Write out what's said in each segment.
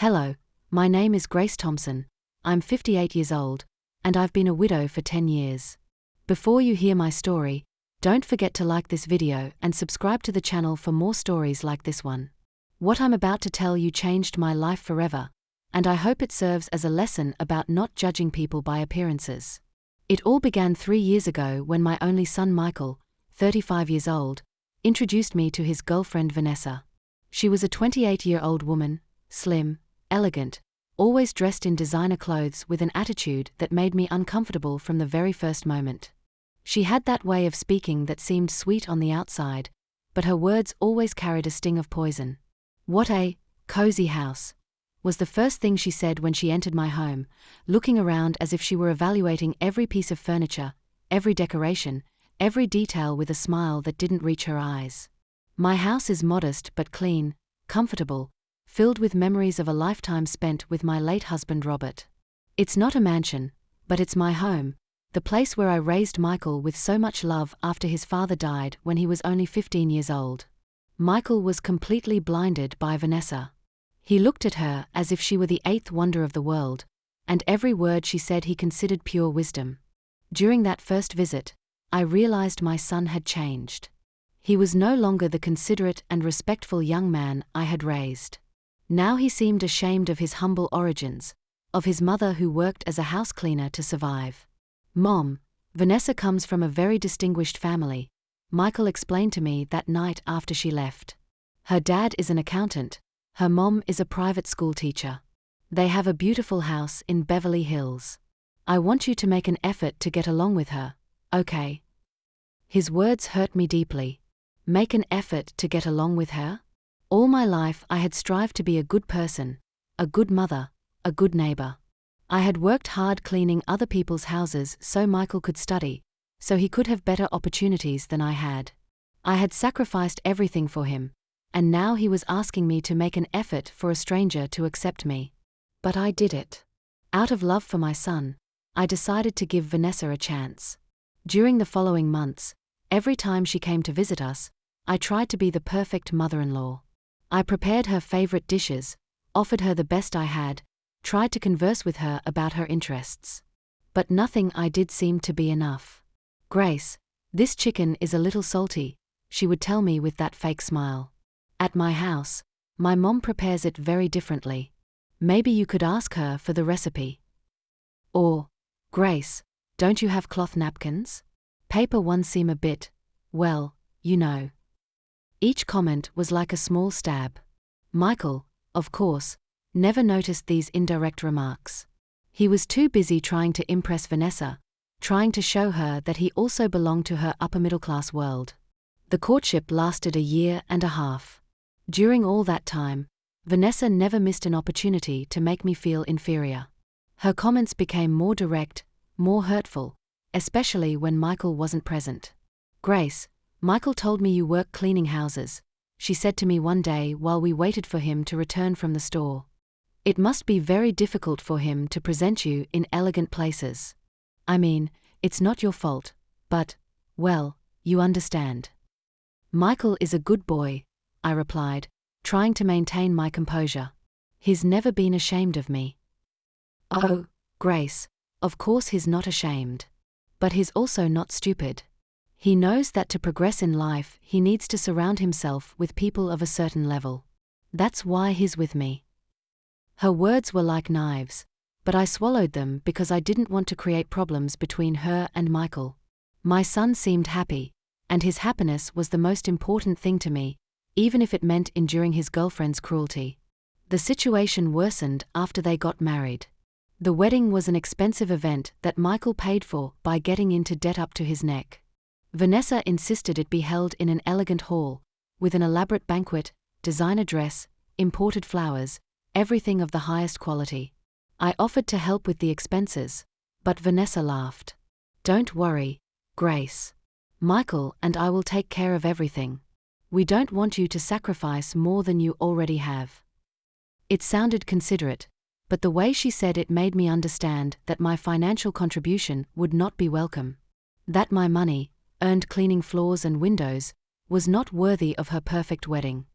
Hello, my name is Grace Thompson. I'm 58 years old, and I've been a widow for 10 years. Before you hear my story, don't forget to like this video and subscribe to the channel for more stories like this one. What I'm about to tell you changed my life forever, and I hope it serves as a lesson about not judging people by appearances. It all began 3 years ago when my only son Michael, 35 years old, introduced me to his girlfriend Vanessa. She was a 28-year-old woman, slim, elegant, always dressed in designer clothes with an attitude that made me uncomfortable from the very first moment. She had that way of speaking that seemed sweet on the outside, but her words always carried a sting of poison. "What a cozy house," was the first thing she said when she entered my home, looking around as if she were evaluating every piece of furniture, every decoration, every detail with a smile that didn't reach her eyes. My house is modest but clean, comfortable, filled with memories of a lifetime spent with my late husband Robert. It's not a mansion, but it's my home, the place where I raised Michael with so much love after his father died when he was only 15 years old. Michael was completely blinded by Vanessa. He looked at her as if she were the eighth wonder of the world, and every word she said he considered pure wisdom. During that first visit, I realized my son had changed. He was no longer the considerate and respectful young man I had raised. Now he seemed ashamed of his humble origins, of his mother who worked as a house cleaner to survive. "Mom, Vanessa comes from a very distinguished family," Michael explained to me that night after she left. "Her dad is an accountant, her mom is a private school teacher. They have a beautiful house in Beverly Hills. I want you to make an effort to get along with her, okay?" His words hurt me deeply. Make an effort to get along with her? All my life I had strived to be a good person, a good mother, a good neighbor. I had worked hard cleaning other people's houses so Michael could study, so he could have better opportunities than I had. I had sacrificed everything for him, and now he was asking me to make an effort for a stranger to accept me. But I did it. Out of love for my son, I decided to give Vanessa a chance. During the following months, every time she came to visit us, I tried to be the perfect mother-in-law. I prepared her favorite dishes, offered her the best I had, tried to converse with her about her interests. But nothing I did seemed to be enough. "Grace, this chicken is a little salty," she would tell me with that fake smile. "At my house, my mom prepares it very differently. Maybe you could ask her for the recipe." Or, "Grace, don't you have cloth napkins? Paper ones seem a bit, well, you know." Each comment was like a small stab. Michael, of course, never noticed these indirect remarks. He was too busy trying to impress Vanessa, trying to show her that he also belonged to her upper-middle-class world. The courtship lasted a year and a half. During all that time, Vanessa never missed an opportunity to make me feel inferior. Her comments became more direct, more hurtful, especially when Michael wasn't present. "Grace, Michael told me you work cleaning houses," she said to me one day while we waited for him to return from the store. "It must be very difficult for him to present you in elegant places. I mean, it's not your fault, but, well, you understand." "Michael is a good boy," I replied, trying to maintain my composure. "He's never been ashamed of me." "Oh, Grace, of course he's not ashamed. But he's also not stupid. He knows that to progress in life he needs to surround himself with people of a certain level. That's why he's with me." Her words were like knives, but I swallowed them because I didn't want to create problems between her and Michael. My son seemed happy, and his happiness was the most important thing to me, even if it meant enduring his girlfriend's cruelty. The situation worsened after they got married. The wedding was an expensive event that Michael paid for by getting into debt up to his neck. Vanessa insisted it be held in an elegant hall, with an elaborate banquet, designer dress, imported flowers, everything of the highest quality. I offered to help with the expenses, but Vanessa laughed. "Don't worry, Grace. Michael and I will take care of everything. We don't want you to sacrifice more than you already have." It sounded considerate, but the way she said it made me understand that my financial contribution would not be welcome. That my money, earned cleaning floors and windows, was not worthy of her perfect wedding.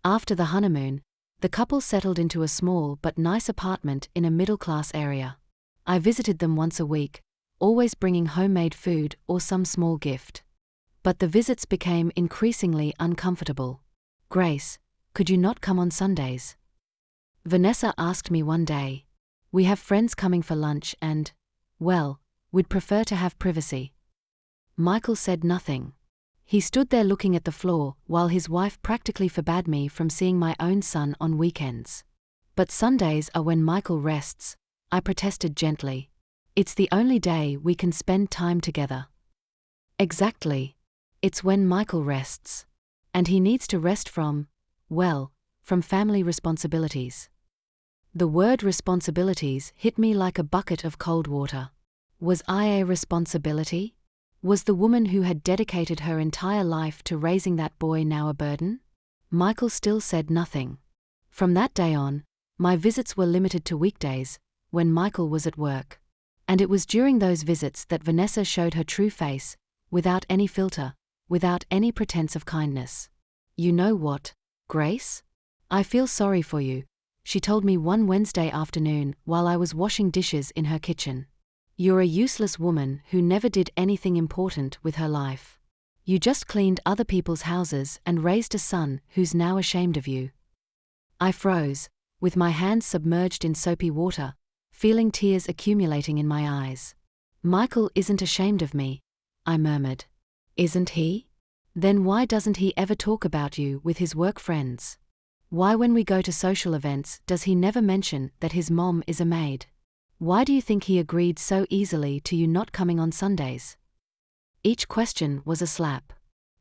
After the honeymoon, The couple settled into a small but nice apartment in a middle-class area. I visited them once a week, always bringing homemade food or some small gift. But the visits became increasingly uncomfortable. "Grace, could you not come on Sundays?" Vanessa asked me one day. "We have friends coming for lunch and, well, we'd prefer to have privacy." Michael said nothing. He stood there looking at the floor while his wife practically forbade me from seeing my own son on weekends. "But Sundays are when Michael rests," I protested gently. "It's the only day we can spend time together." "Exactly. It's when Michael rests. And he needs to rest from, well, from family responsibilities." The word responsibilities hit me like a bucket of cold water. Was I a responsibility? Was the woman who had dedicated her entire life to raising that boy now a burden? Michael still said nothing. From that day on, my visits were limited to weekdays, when Michael was at work. And it was during those visits that Vanessa showed her true face, without any filter, without any pretense of kindness. "You know what, Grace? I feel sorry for you," she told me one Wednesday afternoon while I was washing dishes in her kitchen. "You're a useless woman who never did anything important with her life. You just cleaned other people's houses and raised a son who's now ashamed of you." I froze, with my hands submerged in soapy water, feeling tears accumulating in my eyes. "Michael isn't ashamed of me," I murmured. "Isn't he? Then why doesn't he ever talk about you with his work friends? Why, when we go to social events, does he never mention that his mom is a maid? Why do you think he agreed so easily to you not coming on Sundays?" Each question was a slap.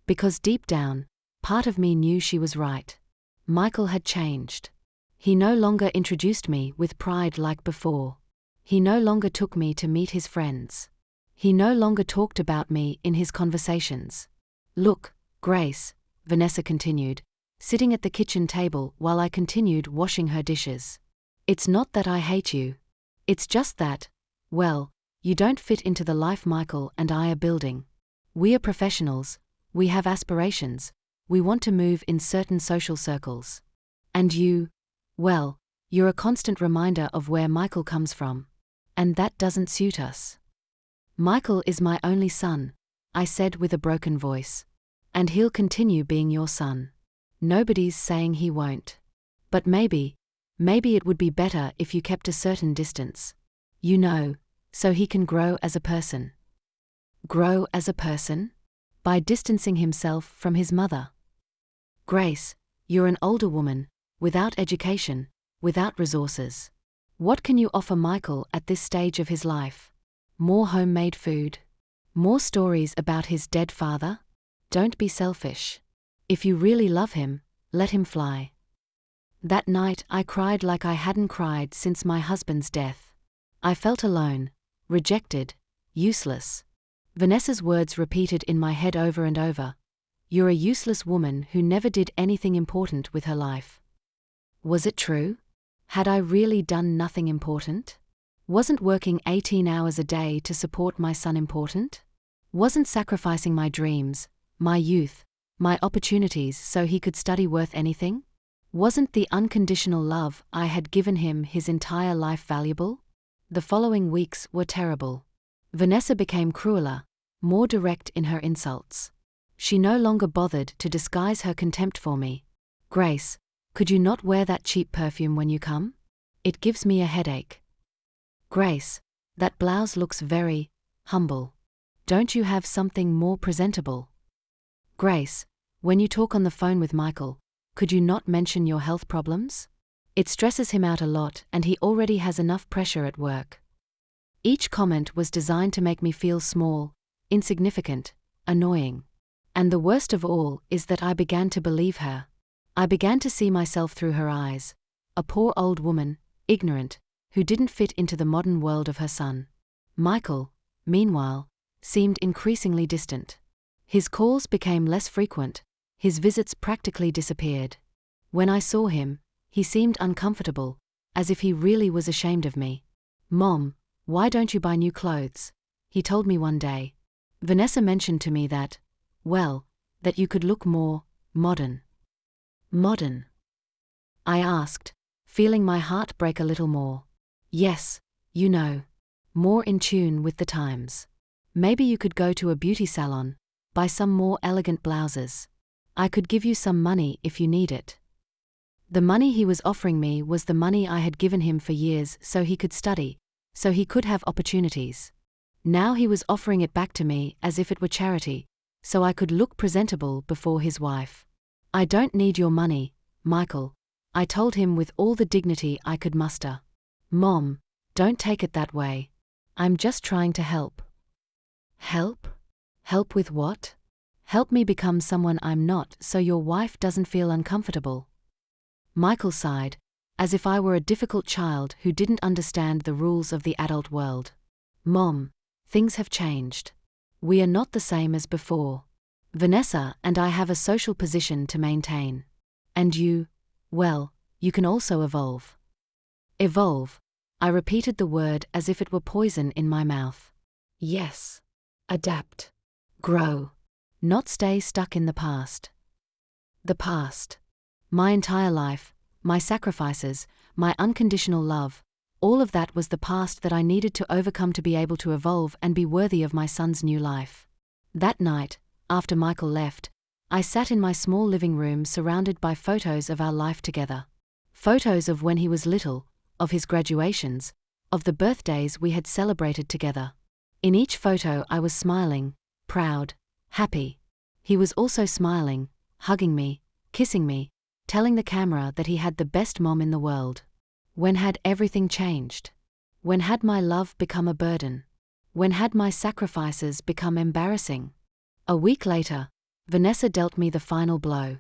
Because deep down, part of me knew she was right. Michael had changed. He no longer introduced me with pride like before. He no longer took me to meet his friends. He no longer talked about me in his conversations. "Look, Grace," Vanessa continued, sitting at the kitchen table while I continued washing her dishes. "It's not that I hate you. It's just that, well, you don't fit into the life Michael and I are building. We are professionals, we have aspirations, we want to move in certain social circles. And you, well, you're a constant reminder of where Michael comes from. And that doesn't suit us." "Michael is my only son," I said with a broken voice. "And he'll continue being your son. Nobody's saying he won't. But maybe it would be better if you kept a certain distance. You know, so he can grow as a person." Grow as a person? By distancing himself from his mother. "Grace, you're an older woman, without education, without resources. What can you offer Michael at this stage of his life? More homemade food? More stories about his dead father? Don't be selfish. If you really love him, let him fly." That night I cried like I hadn't cried since my husband's death. I felt alone, rejected, useless. Vanessa's words repeated in my head over and over. "You're a useless woman who never did anything important with her life." Was it true? Had I really done nothing important? Wasn't working 18 hours a day to support my son important? Wasn't sacrificing my dreams, my youth, my opportunities so he could study worth anything? Wasn't the unconditional love I had given him his entire life valuable? The following weeks were terrible. Vanessa became crueler, more direct in her insults. She no longer bothered to disguise her contempt for me. "Grace, could you not wear that cheap perfume when you come? It gives me a headache. Grace, that blouse looks very humble. Don't you have something more presentable? Grace, when you talk on the phone with Michael, could you not mention your health problems? It stresses him out a lot and he already has enough pressure at work." Each comment was designed to make me feel small, insignificant, annoying. And the worst of all is that I began to believe her. I began to see myself through her eyes, a poor old woman, ignorant, who didn't fit into the modern world of her son. Michael, meanwhile, seemed increasingly distant. His calls became less frequent, his visits practically disappeared. When I saw him, he seemed uncomfortable, as if he really was ashamed of me. "Mom, why don't you buy new clothes?" he told me one day. "Vanessa mentioned to me that, well, that you could look more modern." Modern. I asked, feeling my heart break a little more. Yes, you know. More in tune with the times. Maybe you could go to a beauty salon, buy some more elegant blouses. I could give you some money if you need it. The money he was offering me was the money I had given him for years so he could study, so he could have opportunities. Now he was offering it back to me as if it were charity, so I could look presentable before his wife. I don't need your money, Michael, I told him with all the dignity I could muster. Mom, don't take it that way. I'm just trying to help. Help? Help with what? Help me become someone I'm not so your wife doesn't feel uncomfortable. Michael sighed, as if I were a difficult child who didn't understand the rules of the adult world. Mom, things have changed. We are not the same as before. Vanessa and I have a social position to maintain. And you, well, you can also evolve. Evolve. I repeated the word as if it were poison in my mouth. Yes. Adapt. Grow. Not stay stuck in the past. The past. My entire life, my sacrifices, my unconditional love, all of that was the past that I needed to overcome to be able to evolve and be worthy of my son's new life. That night, after Michael left, I sat in my small living room surrounded by photos of our life together. Photos of when he was little, of his graduations, of the birthdays we had celebrated together. In each photo I was smiling, proud, happy. He was also smiling, hugging me, kissing me, telling the camera that he had the best mom in the world. When had everything changed? When had my love become a burden? When had my sacrifices become embarrassing? A week later, Vanessa dealt me the final blow.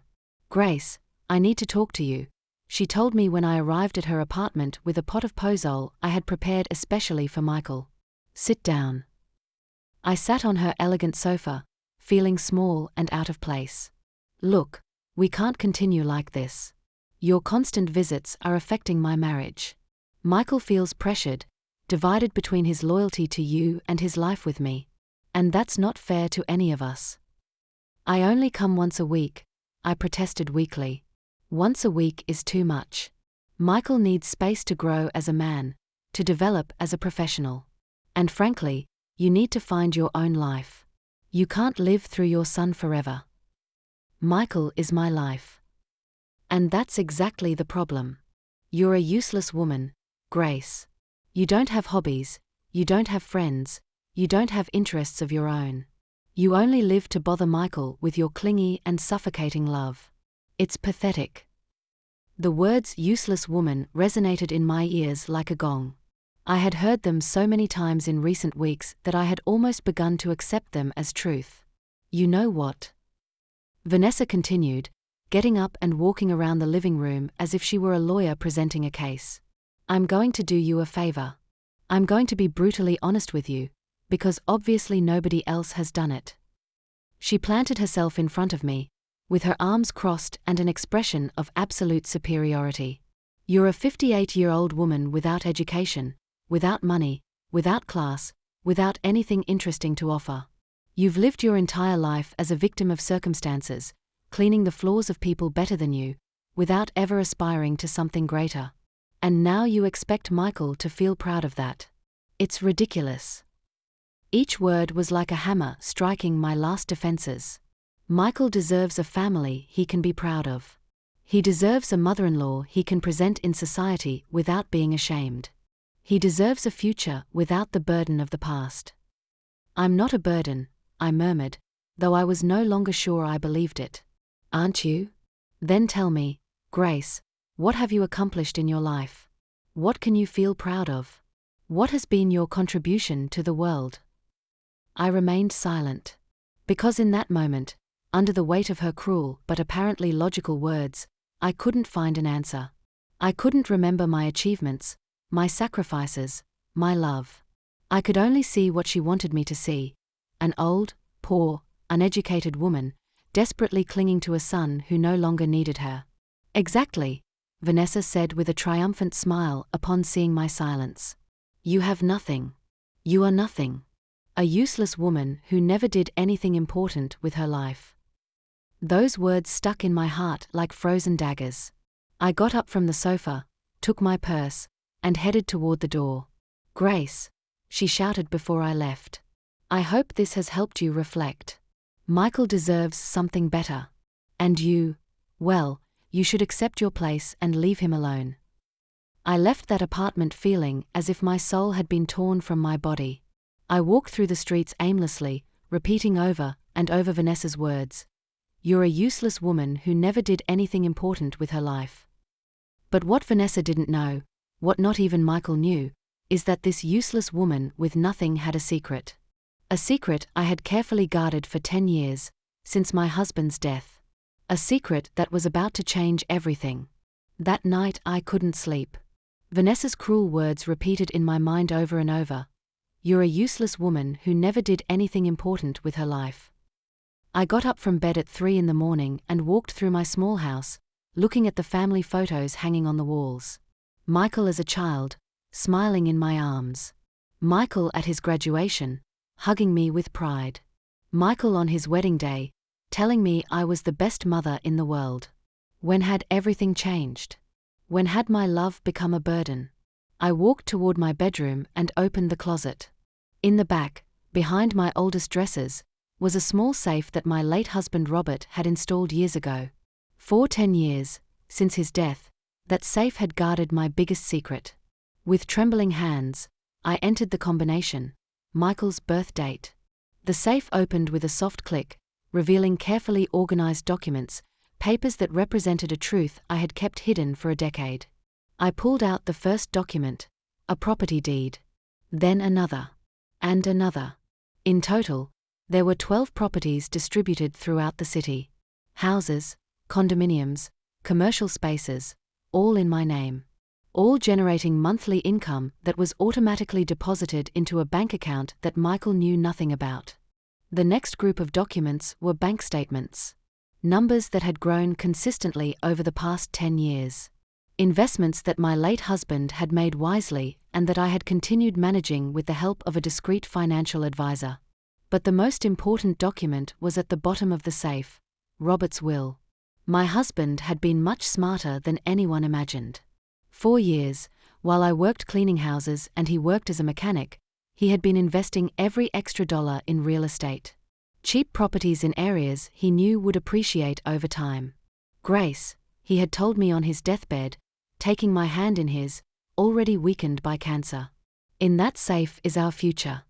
Grace, I need to talk to you, she told me when I arrived at her apartment with a pot of pozole I had prepared especially for Michael. Sit down. I sat on her elegant sofa, feeling small and out of place. Look, we can't continue like this. Your constant visits are affecting my marriage. Michael feels pressured, divided between his loyalty to you and his life with me. And that's not fair to any of us. I only come once a week, I protested weakly. Once a week is too much. Michael needs space to grow as a man, to develop as a professional. And frankly, you need to find your own life. You can't live through your son forever. Michael is my life. And that's exactly the problem. You're a useless woman, Grace. You don't have hobbies, you don't have friends, you don't have interests of your own. You only live to bother Michael with your clingy and suffocating love. It's pathetic. The words useless woman resonated in my ears like a gong. I had heard them so many times in recent weeks that I had almost begun to accept them as truth. You know what? Vanessa continued, getting up and walking around the living room as if she were a lawyer presenting a case. I'm going to do you a favor. I'm going to be brutally honest with you, because obviously nobody else has done it. She planted herself in front of me, with her arms crossed and an expression of absolute superiority. You're a 58-year-old woman without education, without money, without class, without anything interesting to offer. You've lived your entire life as a victim of circumstances, cleaning the floors of people better than you, without ever aspiring to something greater. And now you expect Michael to feel proud of that. It's ridiculous. Each word was like a hammer striking my last defenses. Michael deserves a family he can be proud of. He deserves a mother-in-law he can present in society without being ashamed. He deserves a future without the burden of the past. I'm not a burden, I murmured, though I was no longer sure I believed it. Aren't you? Then tell me, Grace, what have you accomplished in your life? What can you feel proud of? What has been your contribution to the world? I remained silent. Because in that moment, under the weight of her cruel but apparently logical words, I couldn't find an answer. I couldn't remember my achievements, my sacrifices, my love. I could only see what she wanted me to see. An old, poor, uneducated woman, desperately clinging to a son who no longer needed her. Exactly, Vanessa said with a triumphant smile upon seeing my silence. You have nothing. You are nothing. A useless woman who never did anything important with her life. Those words stuck in my heart like frozen daggers. I got up from the sofa, took my purse, and headed toward the door. "Grace," she shouted before I left. "I hope this has helped you reflect. Michael deserves something better. And you, well, you should accept your place and leave him alone." I left that apartment feeling as if my soul had been torn from my body. I walked through the streets aimlessly, repeating over and over Vanessa's words. "You're a useless woman who never did anything important with her life." But what Vanessa didn't know, what not even Michael knew, is that this useless woman with nothing had a secret. A secret I had carefully guarded for 10 years, since my husband's death. A secret that was about to change everything. That night I couldn't sleep. Vanessa's cruel words repeated in my mind over and over. "You're a useless woman who never did anything important with her life." I got up from bed at 3 a.m. and walked through my small house, looking at the family photos hanging on the walls. Michael as a child, smiling in my arms. Michael at his graduation, hugging me with pride. Michael on his wedding day, telling me I was the best mother in the world. When had everything changed? When had my love become a burden? I walked toward my bedroom and opened the closet. In the back, behind my oldest dresses, was a small safe that my late husband Robert had installed years ago. For 10 years, since his death, that safe had guarded my biggest secret. With trembling hands, I entered the combination, Michael's birth date. The safe opened with a soft click, revealing carefully organized documents, papers that represented a truth I had kept hidden for a decade. I pulled out the first document, a property deed. Then another. And another. In total, there were 12 properties distributed throughout the city. Houses, condominiums, commercial spaces, all in my name. All generating monthly income that was automatically deposited into a bank account that Michael knew nothing about. The next group of documents were bank statements. Numbers that had grown consistently over the past 10 years. Investments that my late husband had made wisely and that I had continued managing with the help of a discreet financial advisor. But the most important document was at the bottom of the safe, Robert's will. My husband had been much smarter than anyone imagined. 4 years, while I worked cleaning houses and he worked as a mechanic, he had been investing every extra dollar in real estate. Cheap properties in areas he knew would appreciate over time. "Grace," he had told me on his deathbed, taking my hand in his, already weakened by cancer. "In that safe is our future.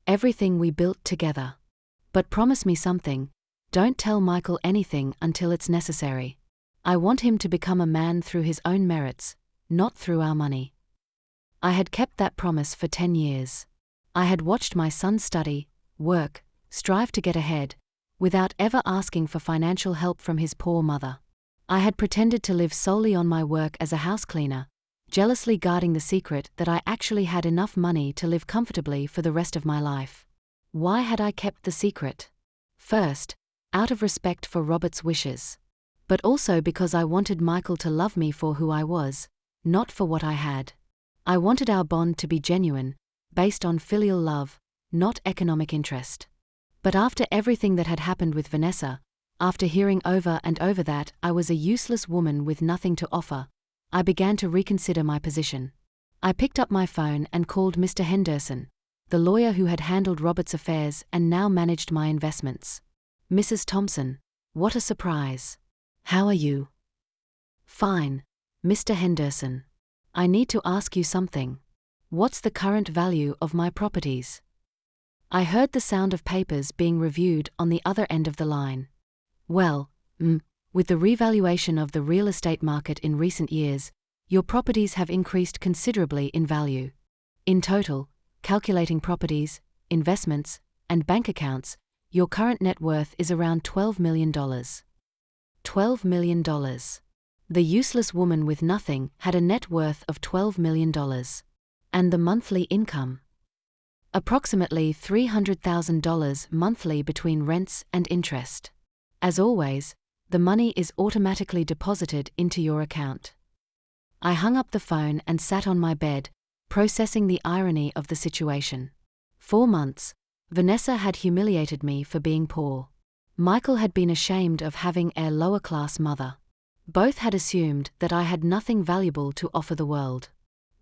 Everything we built together. But promise me something, don't tell Michael anything until it's necessary. I want him to become a man through his own merits, not through our money." I had kept that promise for 10 years. I had watched my son study, work, strive to get ahead, without ever asking for financial help from his poor mother. I had pretended to live solely on my work as a house cleaner, jealously guarding the secret that I actually had enough money to live comfortably for the rest of my life. Why had I kept the secret? First, out of respect for Robert's wishes. But also because I wanted Michael to love me for who I was, not for what I had. I wanted our bond to be genuine, based on filial love, not economic interest. But after everything that had happened with Vanessa, after hearing over and over that I was a useless woman with nothing to offer, I began to reconsider my position. I picked up my phone and called Mr. Henderson, the lawyer who had handled Robert's affairs and now managed my investments. "Mrs. Thompson, what a surprise. How are you?" "Fine, Mr. Henderson. I need to ask you something. What's the current value of my properties?" I heard the sound of papers being reviewed on the other end of the line. "Well, with the revaluation of the real estate market in recent years, your properties have increased considerably in value. In total, calculating properties, investments, and bank accounts, your current net worth is around $12 million. $12 million. The useless woman with nothing had a net worth of $12 million. And the monthly income? Approximately $300,000 monthly between rents and interest. As always, the money is automatically deposited into your account. I hung up the phone and sat on my bed, processing the irony of the situation. 4 months, Vanessa had humiliated me for being poor. Michael had been ashamed of having a lower-class mother. Both had assumed that I had nothing valuable to offer the world.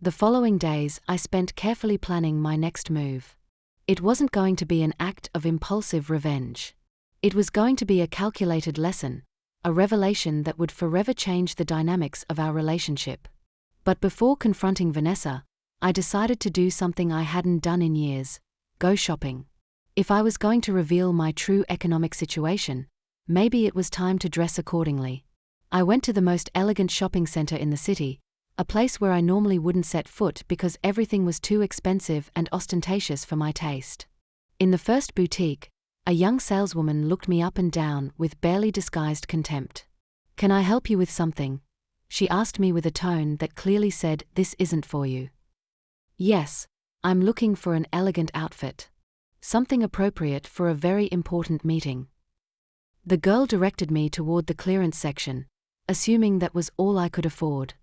The following days I spent carefully planning my next move. It wasn't going to be an act of impulsive revenge. It was going to be a calculated lesson, a revelation that would forever change the dynamics of our relationship. But before confronting Vanessa, I decided to do something I hadn't done in years: go shopping. If I was going to reveal my true economic situation, maybe it was time to dress accordingly. I went to the most elegant shopping center in the city, a place where I normally wouldn't set foot because everything was too expensive and ostentatious for my taste. In the first boutique, a young saleswoman looked me up and down with barely disguised contempt. "Can I help you with something?" she asked me with a tone that clearly said, "This isn't for you." "Yes, I'm looking for an elegant outfit. Something appropriate for a very important meeting." The girl directed me toward the clearance section, assuming that was all I could afford.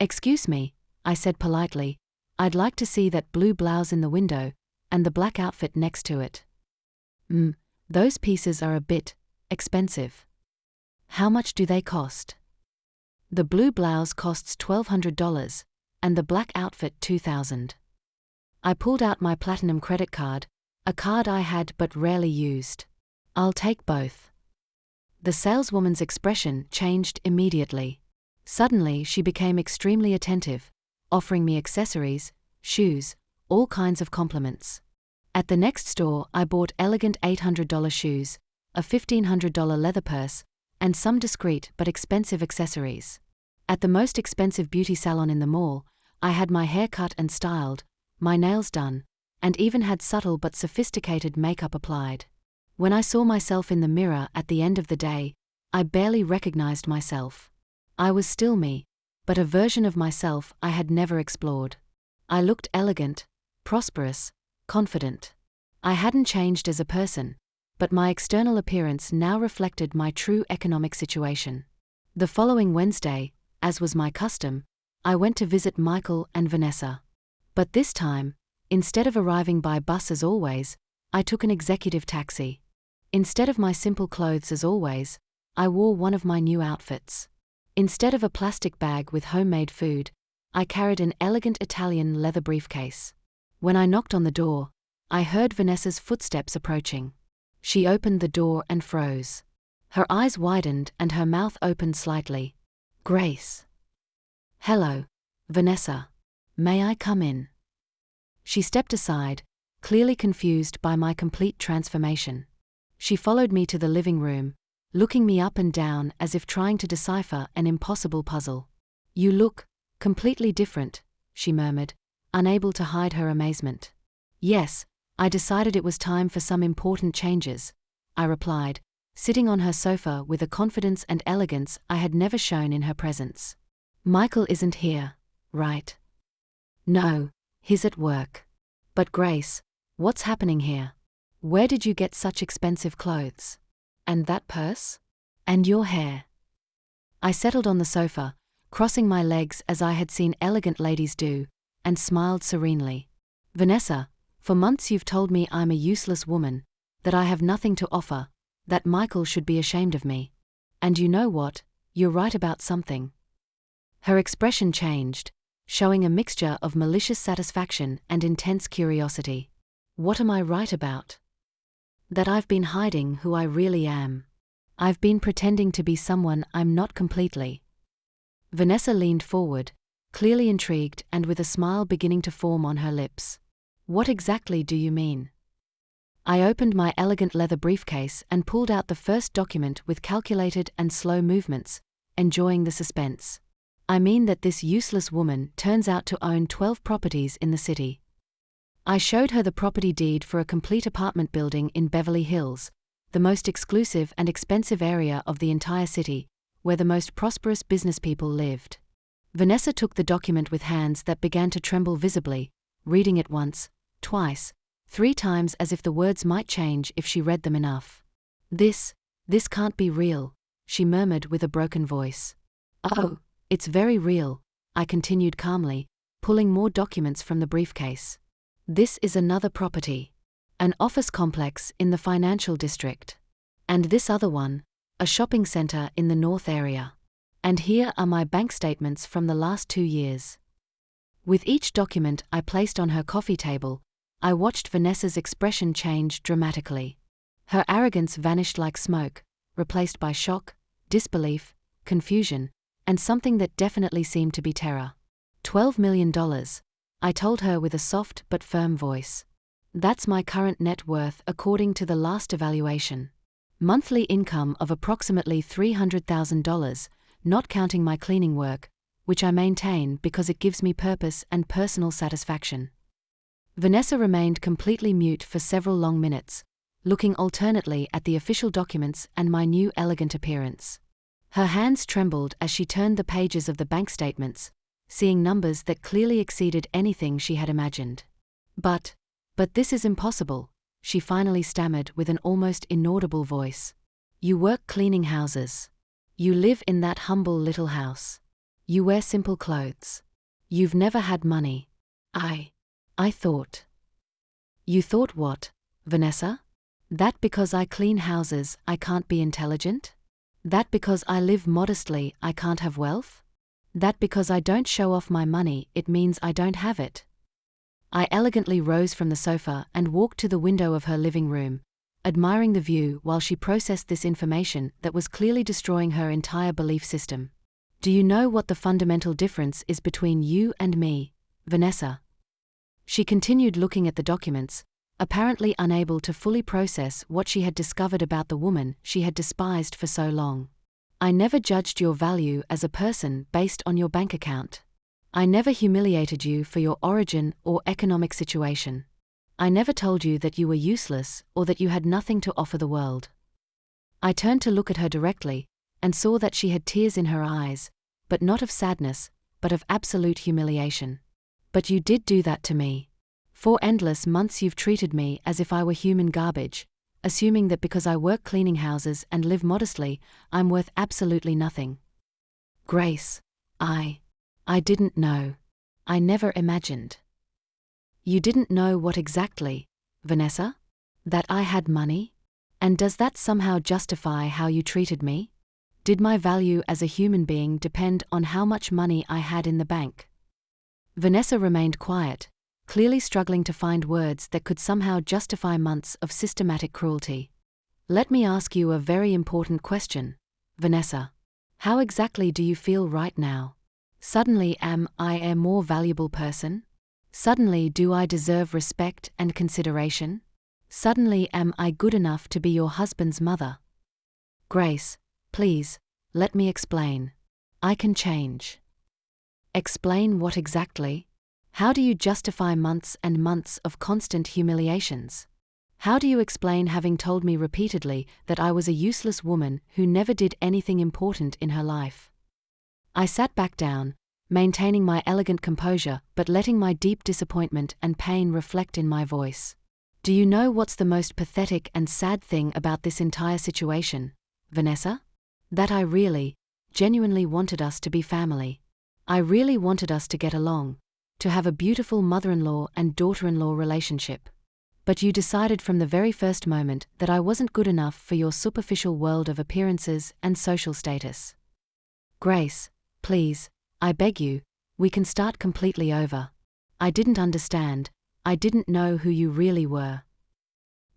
"Excuse me," I said politely, "I'd like to see that blue blouse in the window, and the black outfit next to it." Those pieces are a bit expensive." "How much do they cost?" "The blue blouse costs $1,200, and the black outfit $2,000. I pulled out my platinum credit card, a card I had but rarely used. "I'll take both." The saleswoman's expression changed immediately. Suddenly she became extremely attentive, offering me accessories, shoes, all kinds of compliments. At the next store I bought elegant $800 shoes, a $1,500 leather purse, and some discreet but expensive accessories. At the most expensive beauty salon in the mall, I had my hair cut and styled, my nails done, and even had subtle but sophisticated makeup applied. When I saw myself in the mirror at the end of the day, I barely recognized myself. I was still me, but a version of myself I had never explored. I looked elegant, prosperous, confident. I hadn't changed as a person, but my external appearance now reflected my true economic situation. The following Wednesday, as was my custom, I went to visit Michael and Vanessa. But this time, instead of arriving by bus as always, I took an executive taxi. Instead of my simple clothes as always, I wore one of my new outfits. Instead of a plastic bag with homemade food, I carried an elegant Italian leather briefcase. When I knocked on the door, I heard Vanessa's footsteps approaching. She opened the door and froze. Her eyes widened and her mouth opened slightly. "Grace." "Hello, Vanessa. May I come in?" She stepped aside, clearly confused by my complete transformation. She followed me to the living room, looking me up and down as if trying to decipher an impossible puzzle. "You look completely different," she murmured, unable to hide her amazement. "Yes, I decided it was time for some important changes," I replied, sitting on her sofa with a confidence and elegance I had never shown in her presence. "Michael isn't here, right?" "No, he's at work." "But Grace, what's happening here? Where did you get such expensive clothes? And that purse? And your hair?" I settled on the sofa, crossing my legs as I had seen elegant ladies do, and smiled serenely. "Vanessa, for months you've told me I'm a useless woman, that I have nothing to offer, that Michael should be ashamed of me. And you know what, you're right about something." Her expression changed, showing a mixture of malicious satisfaction and intense curiosity. "What am I right about?" "That I've been hiding who I really am. I've been pretending to be someone I'm not completely." Vanessa leaned forward, clearly intrigued and with a smile beginning to form on her lips. "What exactly do you mean?" I opened my elegant leather briefcase and pulled out the first document with calculated and slow movements, enjoying the suspense. "I mean that this useless woman turns out to own 12 properties in the city." I showed her the property deed for a complete apartment building in Beverly Hills, the most exclusive and expensive area of the entire city, where the most prosperous business people lived. Vanessa took the document with hands that began to tremble visibly, reading it once, twice, 3 times as if the words might change if she read them enough. This can't be real," she murmured with a broken voice. "Oh, it's very real," I continued calmly, pulling more documents from the briefcase. "This is another property. An office complex in the financial district. And this other one, a shopping center in the north area. And here are my bank statements from the last 2 years. With each document I placed on her coffee table, I watched Vanessa's expression change dramatically. Her arrogance vanished like smoke, replaced by shock, disbelief, confusion, and something that definitely seemed to be terror. $12 million, I told her with a soft but firm voice. That's my current net worth according to the last evaluation. Monthly income of approximately $300,000, not counting my cleaning work, which I maintain because it gives me purpose and personal satisfaction. Vanessa remained completely mute for several long minutes, looking alternately at the official documents and my new elegant appearance. Her hands trembled as she turned the pages of the bank statements, seeing numbers that clearly exceeded anything she had imagined. But this is impossible, she finally stammered with an almost inaudible voice. You work cleaning houses. You live in that humble little house. You wear simple clothes. You've never had money. I thought. You thought what, Vanessa? That because I clean houses, I can't be intelligent? That because I live modestly, I can't have wealth? That because I don't show off my money, it means I don't have it? I elegantly rose from the sofa and walked to the window of her living room, admiring the view while she processed this information that was clearly destroying her entire belief system. Do you know what the fundamental difference is between you and me, Vanessa? She continued looking at the documents, apparently unable to fully process what she had discovered about the woman she had despised for so long. I never judged your value as a person based on your bank account. I never humiliated you for your origin or economic situation. I never told you that you were useless or that you had nothing to offer the world. I turned to look at her directly, and saw that she had tears in her eyes, but not of sadness, but of absolute humiliation. But you did do that to me. For endless months you've treated me as if I were human garbage, assuming that because I work cleaning houses and live modestly, I'm worth absolutely nothing. Grace, I didn't know. I never imagined. You didn't know what exactly, Vanessa? That I had money? And does that somehow justify how you treated me? Did my value as a human being depend on how much money I had in the bank? Vanessa remained quiet, clearly struggling to find words that could somehow justify months of systematic cruelty. Let me ask you a very important question, Vanessa. How exactly do you feel right now? Suddenly am I a more valuable person? Suddenly do I deserve respect and consideration? Suddenly am I good enough to be your husband's mother? Grace, please, let me explain. I can change. Explain what exactly? How do you justify months and months of constant humiliations? How do you explain having told me repeatedly that I was a useless woman who never did anything important in her life? I sat back down, maintaining my elegant composure but letting my deep disappointment and pain reflect in my voice. Do you know what's the most pathetic and sad thing about this entire situation, Vanessa? That I really, genuinely wanted us to be family. I really wanted us to get along, to have a beautiful mother-in-law and daughter-in-law relationship. But you decided from the very first moment that I wasn't good enough for your superficial world of appearances and social status. Grace, please, I beg you, we can start completely over. I didn't understand. I didn't know who you really were.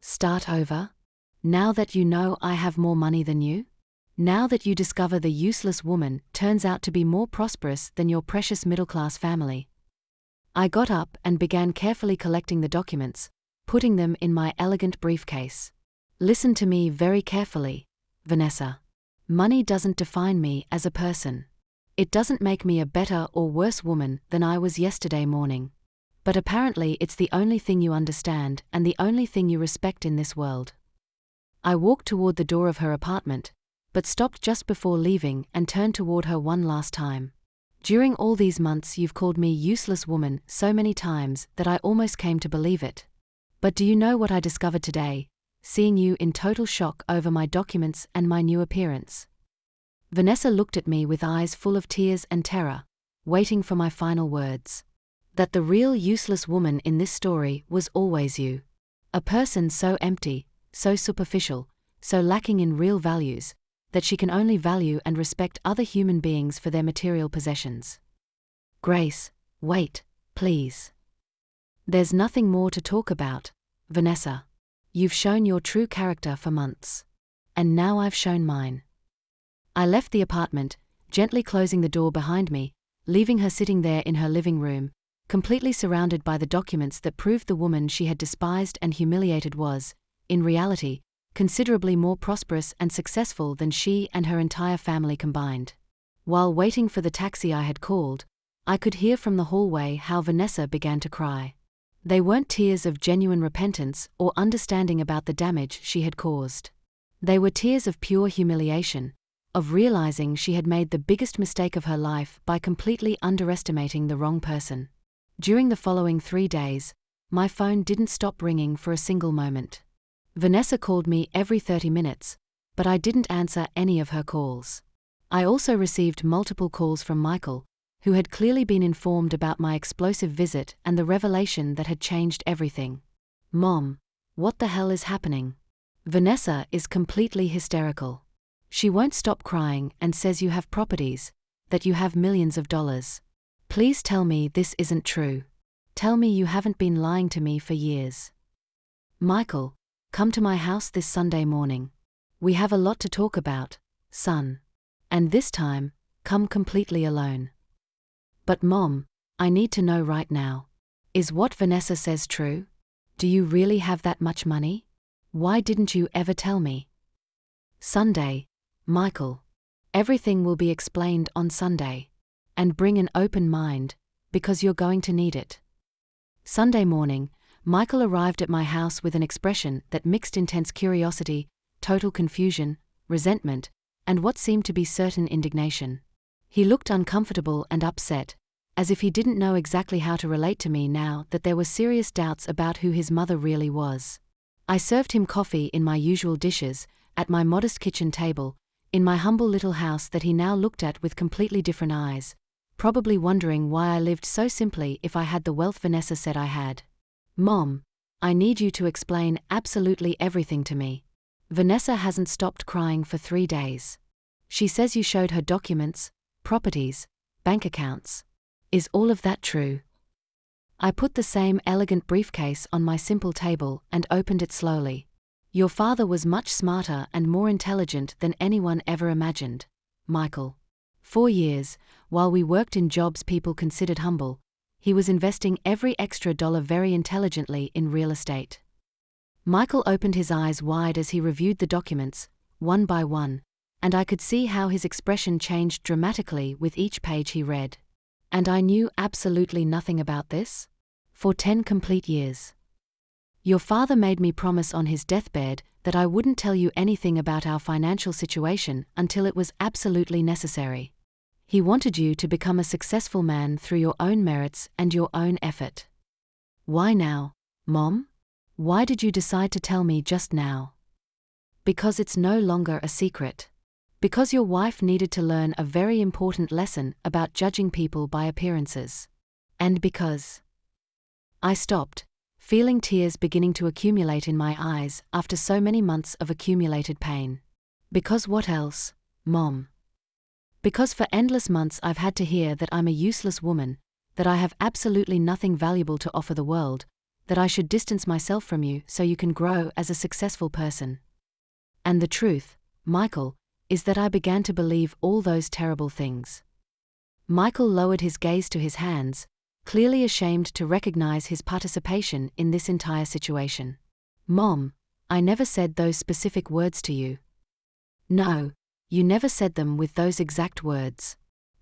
Start over? Now that you know I have more money than you? Now that you discover the useless woman turns out to be more prosperous than your precious middle-class family? I got up and began carefully collecting the documents, putting them in my elegant briefcase. Listen to me very carefully, Vanessa. Money doesn't define me as a person. It doesn't make me a better or worse woman than I was yesterday morning. But apparently it's the only thing you understand and the only thing you respect in this world. I walked toward the door of her apartment, but stopped just before leaving and turned toward her one last time. During all these months you've called me useless woman so many times that I almost came to believe it. But do you know what I discovered today, seeing you in total shock over my documents and my new appearance? Vanessa looked at me with eyes full of tears and terror, waiting for my final words. That the real useless woman in this story was always you. A person so empty, so superficial, so lacking in real values, that she can only value and respect other human beings for their material possessions. Grace, wait, please. There's nothing more to talk about, Vanessa. You've shown your true character for months. And now I've shown mine. I left the apartment, gently closing the door behind me, leaving her sitting there in her living room, completely surrounded by the documents that proved the woman she had despised and humiliated was, in reality, considerably more prosperous and successful than she and her entire family combined. While waiting for the taxi I had called, I could hear from the hallway how Vanessa began to cry. They weren't tears of genuine repentance or understanding about the damage she had caused. They were tears of pure humiliation, of realizing she had made the biggest mistake of her life by completely underestimating the wrong person. During the following 3 days, my phone didn't stop ringing for a single moment. Vanessa called me every 30 minutes, but I didn't answer any of her calls. I also received multiple calls from Michael, who had clearly been informed about my explosive visit and the revelation that had changed everything. Mom, what the hell is happening? Vanessa is completely hysterical. She won't stop crying and says you have properties, that you have millions of dollars. Please tell me this isn't true. Tell me you haven't been lying to me for years. Michael, come to my house this Sunday morning. We have a lot to talk about, son. And this time, come completely alone. But Mom, I need to know right now. Is what Vanessa says true? Do you really have that much money? Why didn't you ever tell me? Sunday, Michael. Everything will be explained on Sunday. And bring an open mind, because you're going to need it. Sunday morning, Michael arrived at my house with an expression that mixed intense curiosity, total confusion, resentment, and what seemed to be certain indignation. He looked uncomfortable and upset, as if he didn't know exactly how to relate to me now that there were serious doubts about who his mother really was. I served him coffee in my usual dishes, at my modest kitchen table, in my humble little house that he now looked at with completely different eyes, probably wondering why I lived so simply if I had the wealth Vanessa said I had. Mom, I need you to explain absolutely everything to me. Vanessa hasn't stopped crying for 3 days. She says you showed her documents, properties, bank accounts. Is all of that true? I put the same elegant briefcase on my simple table and opened it slowly. Your father was much smarter and more intelligent than anyone ever imagined, Michael. 4 years, while we worked in jobs people considered humble, he was investing every extra dollar very intelligently in real estate. Michael opened his eyes wide as he reviewed the documents, one by one, and I could see how his expression changed dramatically with each page he read. And I knew absolutely nothing about this? For 10 complete years. Your father made me promise on his deathbed that I wouldn't tell you anything about our financial situation until it was absolutely necessary. He wanted you to become a successful man through your own merits and your own effort. Why now, Mom? Why did you decide to tell me just now? Because it's no longer a secret. Because your wife needed to learn a very important lesson about judging people by appearances. And because I stopped, feeling tears beginning to accumulate in my eyes after so many months of accumulated pain. Because what else, Mom? Because for endless months I've had to hear that I'm a useless woman, that I have absolutely nothing valuable to offer the world, that I should distance myself from you so you can grow as a successful person. And the truth, Michael, is that I began to believe all those terrible things. Michael lowered his gaze to his hands, clearly ashamed to recognize his participation in this entire situation. Mom, I never said those specific words to you. No, you never said them with those exact words.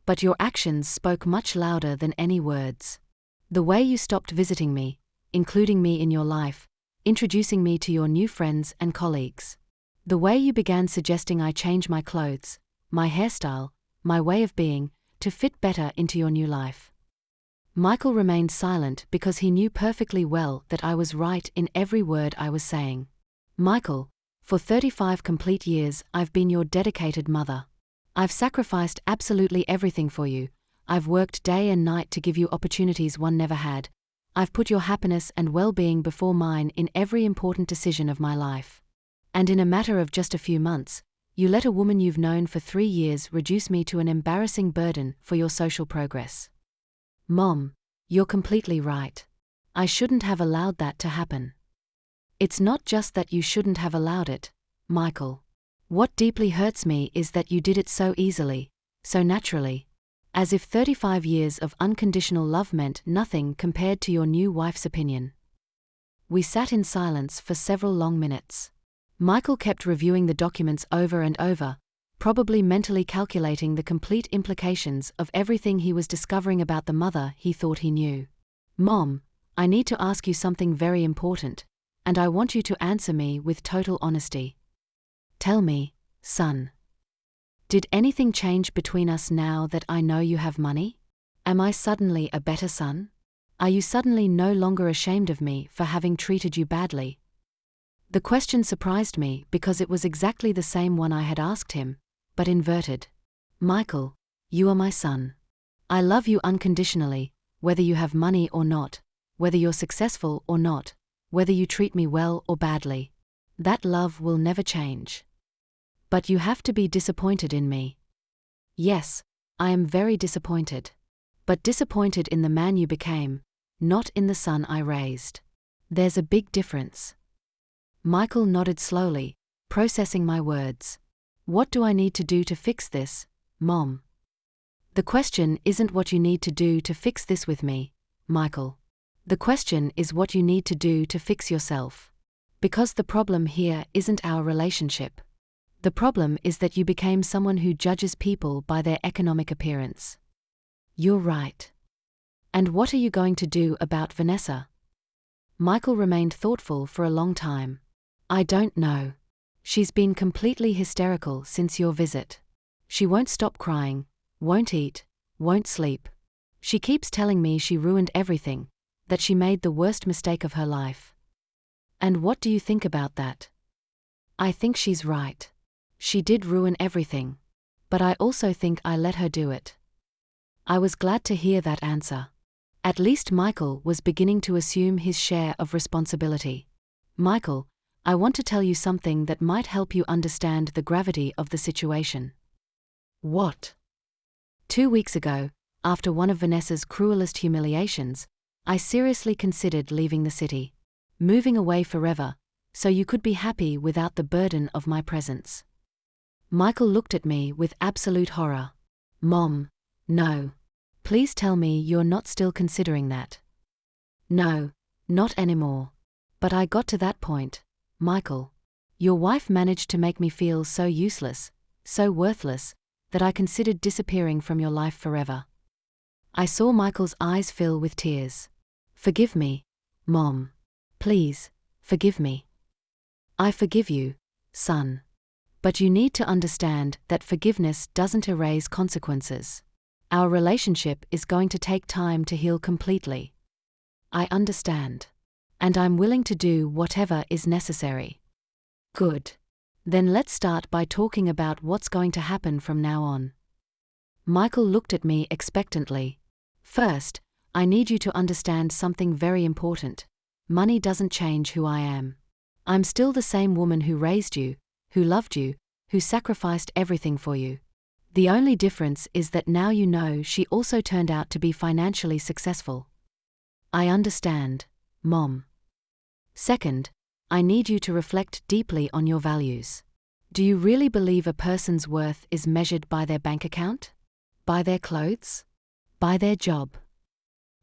But your actions spoke much louder than any words. The way you stopped visiting me, including me in your life, introducing me to your new friends and colleagues. The way you began suggesting I change my clothes, my hairstyle, my way of being, to fit better into your new life. Michael remained silent because he knew perfectly well that I was right in every word I was saying. Michael, for 35 complete years I've been your dedicated mother. I've sacrificed absolutely everything for you. I've worked day and night to give you opportunities one never had. I've put your happiness and well-being before mine in every important decision of my life. And in a matter of just a few months, You let a woman you've known for 3 years reduce me to an embarrassing burden for your social progress. Mom, you're completely right. I shouldn't have allowed that to happen. It's not just that you shouldn't have allowed it, Michael. What deeply hurts me is that you did it so easily, so naturally. As if 35 years of unconditional love meant nothing compared to your new wife's opinion. We sat in silence for several long minutes. Michael kept reviewing the documents over and over, probably mentally calculating the complete implications of everything he was discovering about the mother he thought he knew. Mom, I need to ask you something very important, and I want you to answer me with total honesty. Tell me, son. Did anything change between us now that I know you have money? Am I suddenly a better son? Are you suddenly no longer ashamed of me for having treated you badly? The question surprised me because it was exactly the same one I had asked him, but inverted. Michael, you are my son. I love you unconditionally, whether you have money or not, whether you're successful or not, whether you treat me well or badly. That love will never change. But you have to be disappointed in me. Yes, I am very disappointed. But disappointed in the man you became, not in the son I raised. There's a big difference. Michael nodded slowly, processing my words. What do I need to do to fix this, Mom? The question isn't what you need to do to fix this with me, Michael. The question is what you need to do to fix yourself. Because the problem here isn't our relationship. The problem is that you became someone who judges people by their economic appearance. You're right. And what are you going to do about Vanessa? Michael remained thoughtful for a long time. I don't know. She's been completely hysterical since your visit. She won't stop crying, won't eat, won't sleep. She keeps telling me she ruined everything, that she made the worst mistake of her life. And what do you think about that? I think she's right. She did ruin everything. But I also think I let her do it. I was glad to hear that answer. At least Michael was beginning to assume his share of responsibility. Michael, I want to tell you something that might help you understand the gravity of the situation. What? 2 weeks ago, after one of Vanessa's cruelest humiliations, I seriously considered leaving the city. Moving away forever, so you could be happy without the burden of my presence. Michael looked at me with absolute horror. Mom, no. Please tell me you're not still considering that. No, not anymore. But I got to that point, Michael. Your wife managed to make me feel so useless, so worthless, that I considered disappearing from your life forever. I saw Michael's eyes fill with tears. Forgive me, Mom. Please, forgive me. I forgive you, son. But you need to understand that forgiveness doesn't erase consequences. Our relationship is going to take time to heal completely. I understand. And I'm willing to do whatever is necessary. Good. Then let's start by talking about what's going to happen from now on. Michael looked at me expectantly. First, I need you to understand something very important. Money doesn't change who I am. I'm still the same woman who raised you, who loved you, who sacrificed everything for you. The only difference is that now you know she also turned out to be financially successful. I understand, Mom. Second, I need you to reflect deeply on your values. Do you really believe a person's worth is measured by their bank account? By their clothes? By their job?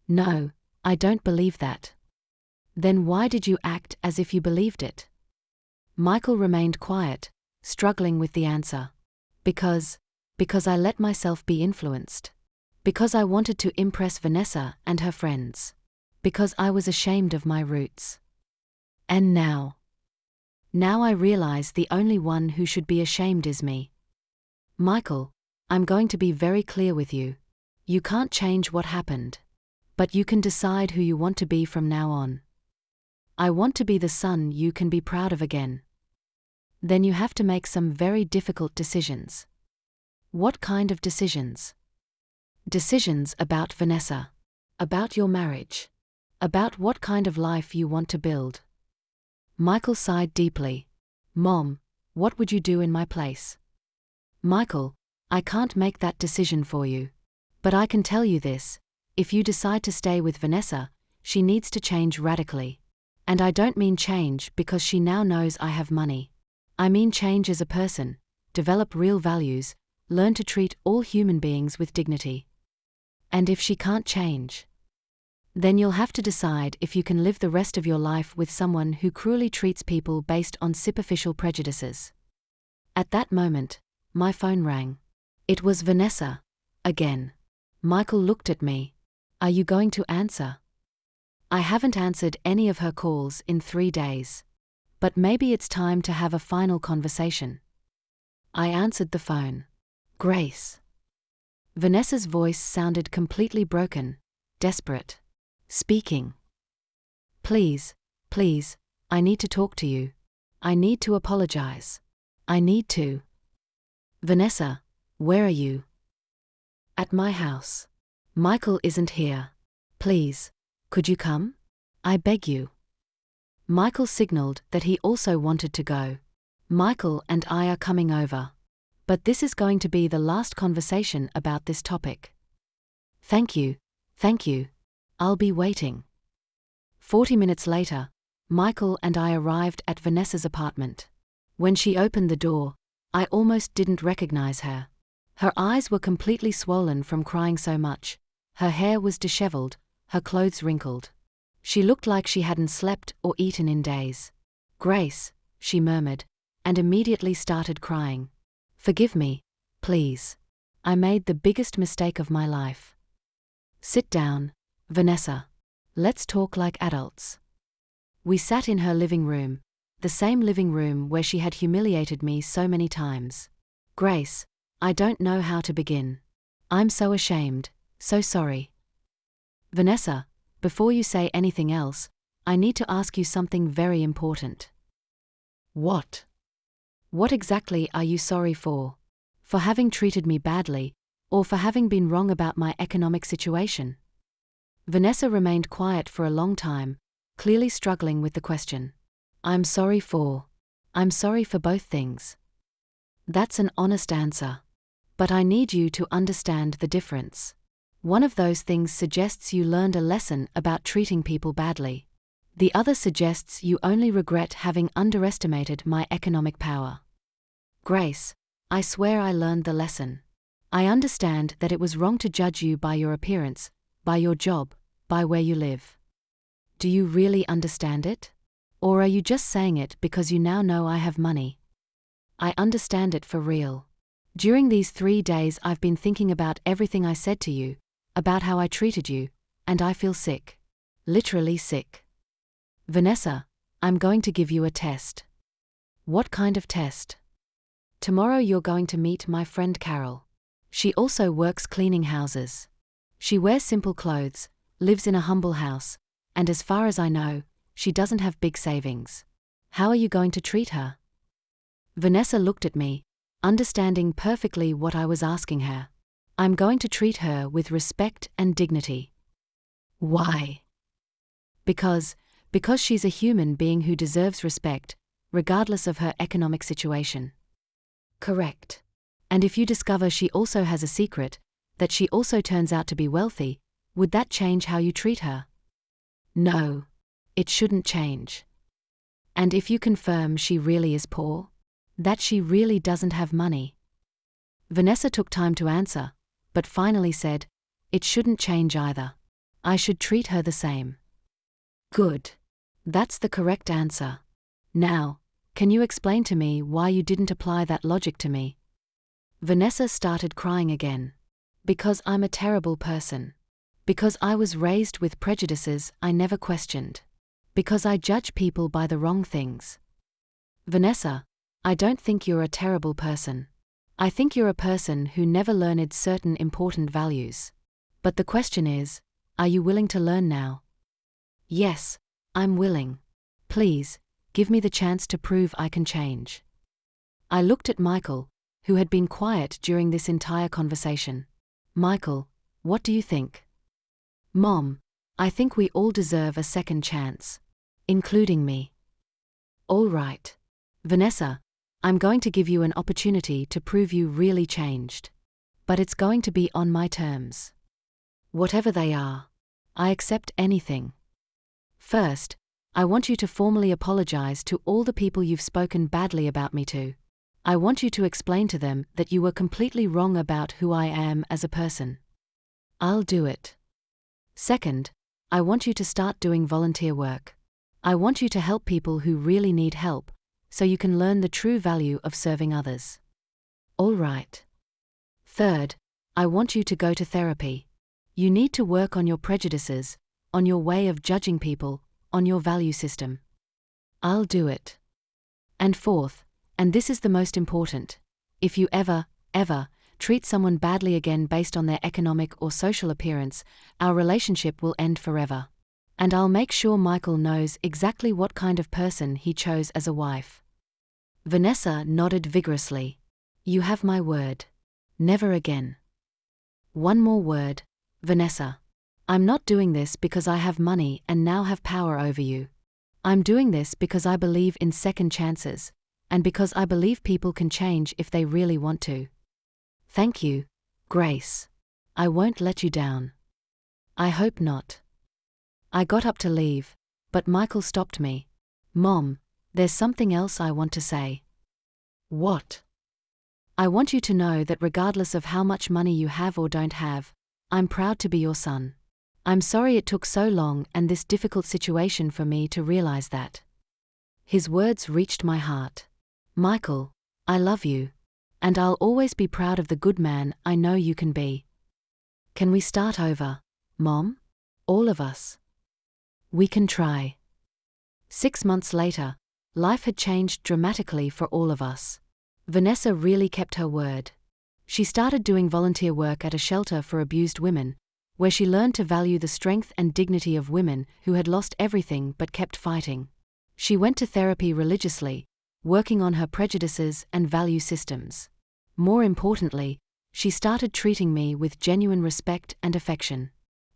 No, I don't believe that. Then why did you act as if you believed it? Michael remained quiet, struggling with the answer. Because I let myself be influenced. Because I wanted to impress Vanessa and her friends. Because I was ashamed of my roots. And now I realize the only one who should be ashamed is me. Michael, I'm going to be very clear with you. You can't change what happened. But you can decide who you want to be from now on. I want to be the son you can be proud of again. Then you have to make some very difficult decisions. What kind of decisions? Decisions about Vanessa. About your marriage. About what kind of life you want to build. Michael sighed deeply. Mom, What would you do in my place? Michael, I can't make that decision for you. But I can tell you this, if you decide to stay with Vanessa, she needs to change radically. And I don't mean change because she now knows I have money. I mean change as a person, develop real values, learn to treat all human beings with dignity. And if she can't change, then you'll have to decide if you can live the rest of your life with someone who cruelly treats people based on superficial prejudices. At that moment, my phone rang. It was Vanessa, again. Michael looked at me. Are you going to answer? I haven't answered any of her calls in 3 days. But maybe it's time to have a final conversation. I answered the phone. Grace. Vanessa's voice sounded completely broken, desperate. Speaking. Please, I need to talk to you. I need to apologize. I need to. Vanessa, where are you? At my house. Michael isn't here. Please, could you come? I beg you. Michael signaled that he also wanted to go. Michael and I are coming over. But this is going to be the last conversation about this topic. Thank you. I'll be waiting. 40 minutes later, Michael and I arrived at Vanessa's apartment. When she opened the door, I almost didn't recognize her. Her eyes were completely swollen from crying so much. Her hair was disheveled, her clothes wrinkled. She looked like she hadn't slept or eaten in days. Grace, she murmured, and immediately started crying. Forgive me, please. I made the biggest mistake of my life. Sit down, Vanessa. Let's talk like adults. We sat in her living room, the same living room where she had humiliated me so many times. Grace, I don't know how to begin. I'm so ashamed, so sorry. Vanessa, before you say anything else, I need to ask you something very important. What? What exactly are you sorry for? For having treated me badly, or for having been wrong about my economic situation? Vanessa remained quiet for a long time, clearly struggling with the question. I'm sorry for both things. That's an honest answer. But I need you to understand the difference. One of those things suggests you learned a lesson about treating people badly. The other suggests you only regret having underestimated my economic power. Grace, I swear I learned the lesson. I understand that it was wrong to judge you by your appearance, by your job, by where you live. Do you really understand it? Or are you just saying it because you now know I have money? I understand it for real. During these 3 days I've been thinking about everything I said to you, about how I treated you, and I feel sick. Literally sick. Vanessa, I'm going to give you a test. What kind of test? Tomorrow you're going to meet my friend Carol. She also works cleaning houses. She wears simple clothes, lives in a humble house, and as far as I know, she doesn't have big savings. How are you going to treat her? Vanessa looked at me, understanding perfectly what I was asking her. I'm going to treat her with respect and dignity. Why? Because she's a human being who deserves respect, regardless of her economic situation. Correct. And if you discover she also has a secret, that she also turns out to be wealthy, would that change how you treat her? No. It shouldn't change. And if you confirm she really is poor? That she really doesn't have money? Vanessa took time to answer, but finally said, it shouldn't change either. I should treat her the same. Good. That's the correct answer. Now, can you explain to me why you didn't apply that logic to me? Vanessa started crying again. Because I'm a terrible person. Because I was raised with prejudices I never questioned. Because I judge people by the wrong things. Vanessa, I don't think you're a terrible person. I think you're a person who never learned certain important values. But the question is, are you willing to learn now? Yes, I'm willing. Please, give me the chance to prove I can change. I looked at Michael, who had been quiet during this entire conversation. Michael, what do you think? Mom, I think we all deserve a second chance. Including me. All right. Vanessa, I'm going to give you an opportunity to prove you really changed. But it's going to be on my terms. Whatever they are. I accept anything. First, I want you to formally apologize to all the people you've spoken badly about me to. I want you to explain to them that you were completely wrong about who I am as a person. I'll do it. Second, I want you to start doing volunteer work. I want you to help people who really need help, so you can learn the true value of serving others. All right. Third, I want you to go to therapy. You need to work on your prejudices, on your way of judging people, on your value system. I'll do it. And fourth, and this is the most important, if you ever treat someone badly again based on their economic or social appearance, our relationship will end forever. And I'll make sure Michael knows exactly what kind of person he chose as a wife. Vanessa nodded vigorously. You have my word. Never again. One more word, Vanessa. I'm not doing this because I have money and now have power over you. I'm doing this because I believe in second chances, and because I believe people can change if they really want to. Thank you, Grace. I won't let you down. I hope not. I got up to leave, but Michael stopped me. Mom, there's something else I want to say. What? I want you to know that regardless of how much money you have or don't have, I'm proud to be your son. I'm sorry it took so long and this difficult situation for me to realize that. His words reached my heart. Michael, I love you. And I'll always be proud of the good man I know you can be. Can we start over, Mom? All of us. We can try. 6 months later, life had changed dramatically for all of us. Vanessa really kept her word. She started doing volunteer work at a shelter for abused women, where she learned to value the strength and dignity of women who had lost everything but kept fighting. She went to therapy religiously, working on her prejudices and value systems. More importantly, she started treating me with genuine respect and affection.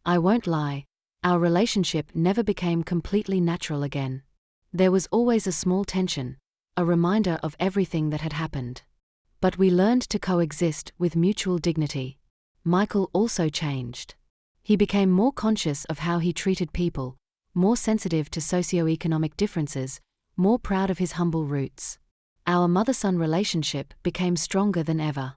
I won't lie, our relationship never became completely natural again. There was always a small tension, a reminder of everything that had happened. But we learned to coexist with mutual dignity. Michael also changed. He became more conscious of how he treated people, more sensitive to socioeconomic differences, more proud of his humble roots. Our mother-son relationship became stronger than ever.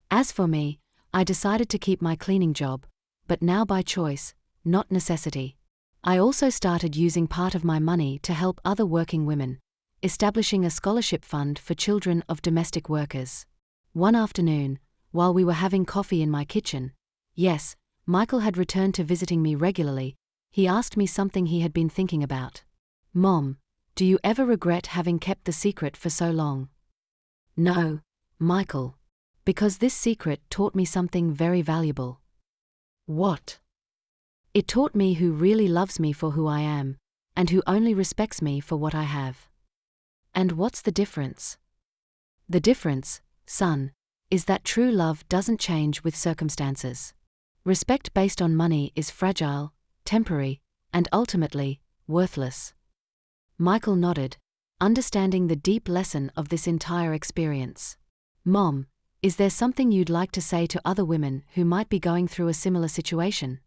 As for me, I decided to keep my cleaning job, but now by choice, not necessity. I also started using part of my money to help other working women, establishing a scholarship fund for children of domestic workers. One afternoon, while we were having coffee in my kitchen, yes, Michael had returned to visiting me regularly, he asked me something he had been thinking about. Mom, do you ever regret having kept the secret for so long? No, Michael. Because this secret taught me something very valuable. What? It taught me who really loves me for who I am, and who only respects me for what I have. And what's the difference? The difference, son, is that true love doesn't change with circumstances. Respect based on money is fragile, temporary, and ultimately, worthless. Michael nodded, understanding the deep lesson of this entire experience. Mom, is there something you'd like to say to other women who might be going through a similar situation?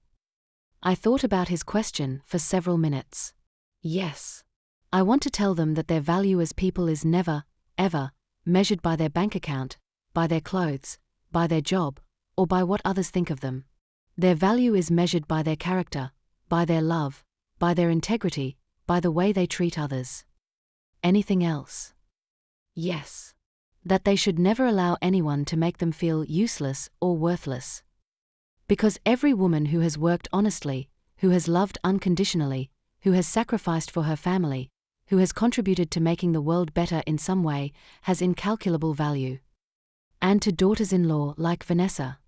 I thought about his question for several minutes. Yes. I want to tell them that their value as people is never, ever, measured by their bank account, by their clothes, by their job, or by what others think of them. Their value is measured by their character, by their love, by their integrity, by the way they treat others. Anything else? Yes. That they should never allow anyone to make them feel useless or worthless. Because every woman who has worked honestly, who has loved unconditionally, who has sacrificed for her family, who has contributed to making the world better in some way, has incalculable value. And to daughters-in-law like Vanessa,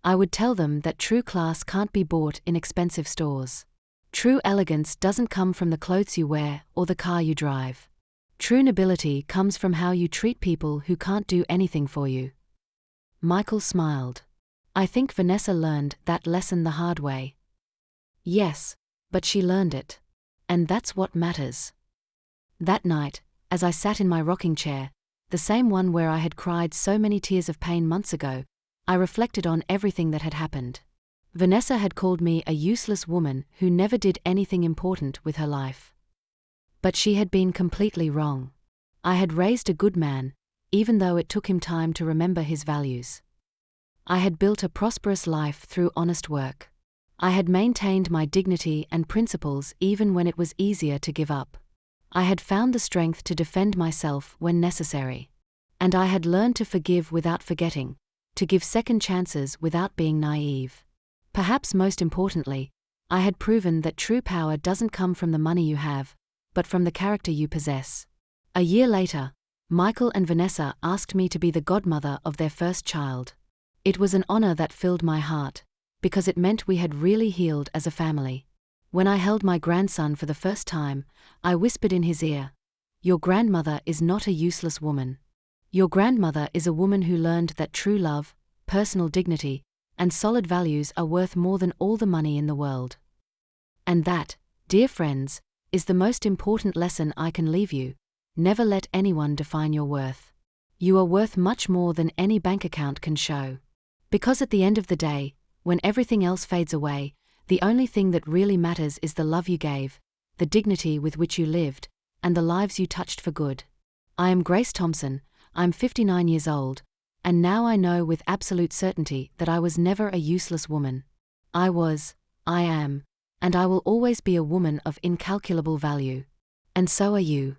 I would tell them that true class can't be bought in expensive stores. True elegance doesn't come from the clothes you wear or the car you drive. True nobility comes from how you treat people who can't do anything for you. Michael smiled. I think Vanessa learned that lesson the hard way. Yes, but she learned it. And that's what matters. That night, as I sat in my rocking chair, the same one where I had cried so many tears of pain months ago, I reflected on everything that had happened. Vanessa had called me a useless woman who never did anything important with her life. But she had been completely wrong. I had raised a good man, even though it took him time to remember his values. I had built a prosperous life through honest work. I had maintained my dignity and principles even when it was easier to give up. I had found the strength to defend myself when necessary. And I had learned to forgive without forgetting, to give second chances without being naive. Perhaps most importantly, I had proven that true power doesn't come from the money you have, but from the character you possess. A year later, Michael and Vanessa asked me to be the godmother of their first child. It was an honor that filled my heart, because it meant we had really healed as a family. When I held my grandson for the first time, I whispered in his ear, "Your grandmother is not a useless woman. Your grandmother is a woman who learned that true love, personal dignity, and solid values are worth more than all the money in the world." And that, dear friends, is the most important lesson I can leave you. Never let anyone define your worth. You are worth much more than any bank account can show. Because at the end of the day, when everything else fades away, the only thing that really matters is the love you gave, the dignity with which you lived, and the lives you touched for good. I am Grace Thompson, I'm 59 years old, and now I know with absolute certainty that I was never a useless woman. I am, and I will always be a woman of incalculable value. And so are you.